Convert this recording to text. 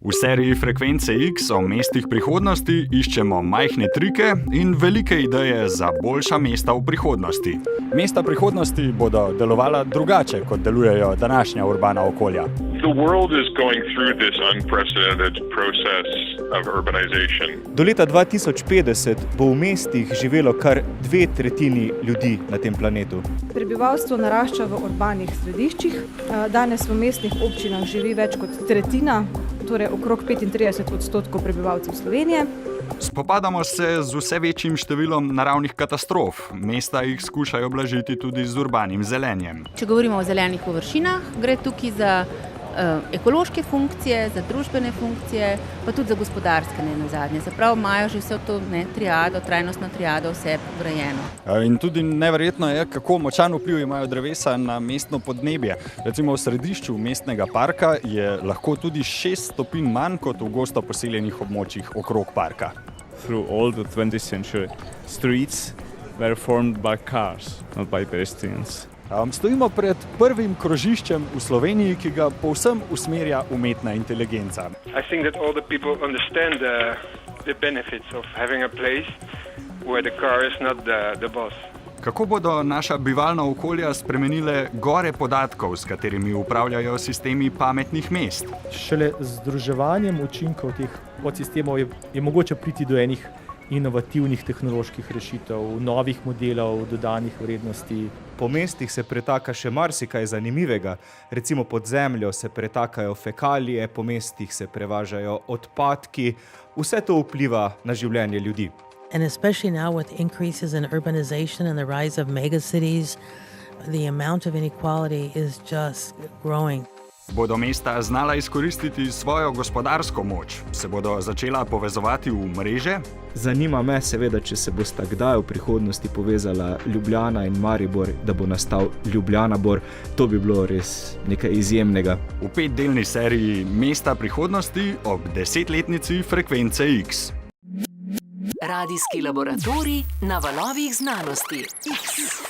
V seriji Frekvence X o mestih prihodnosti iščemo majhne trike in velike ideje za boljša mesta v prihodnosti. Mesta prihodnosti bodo delovala drugače, kot delujejo današnja urbana okolja. The world is going through this unprecedented process of urbanization. Do leta 2050 bo v mestih živelo kar 2/3 ljudi na tem planetu. Prebivalstvo narašča v urbanih središčih. Danes v mestnih občinah živi več kot tretjina, torej okrog 35% prebivalcev Slovenije. Spopadamo se z vse večjim številom naravnih katastrof. Mesta jih skušajo blažiti tudi z urbanim zelenjem. Če govorimo o zelenih površinah, gre tukaj za ekološke funkcije, za družbene funkcije, pa tudi za gospodarske nenazadnje. Zapravo imajo že vse to triado, trajnostno triado vse vgrajeno. In tudi neverjetno je, kako močan vpliv imajo drevesa na mestno podnebje. Recimo v središču mestnega parka je lahko tudi 6 stopinj manj kot v gosto poseljenih območjih okrog parka. Through all the 20th century, streets were formed by cars, not by pedestrians. Stojimo pred prvim krožiščem v Sloveniji, ki ga povsem usmerja umetna inteligenca. I think that all the people understand the benefits of having a place where the car is not the boss. Kako bodo naša bivalna okolja spremenile gore podatkov, s katerimi upravljajo sistemi pametnih mest? Šele z združevanjem učinkov teh podsistemov je mogoče priti do enih inovativnih tehnoloških rešitev, novih modelov, dodanih vrednosti. Po mestih se pretaka še marsikaj zanimivega. Recimo pod zemljo se pretakajo fekalije, po mestih se prevažajo odpadki. Vse to vpliva na življenje ljudi. And especially now with increases in urbanization and the rise of megacities, the amount of inequality is just growing. Bodo mesta znala izkoristiti svojo gospodarsko moč? Se bodo začela povezovati v mreže? Zanima me seveda, če se bosta kdaj v prihodnosti povezala Ljubljana in Maribor, da bo nastal Ljubljanabor. To bi bilo res nekaj izjemnega. V 5-delni seriji Mesta prihodnosti ob 10-letnici Frekvence X. Radijski laboratorij na valovih znanosti X.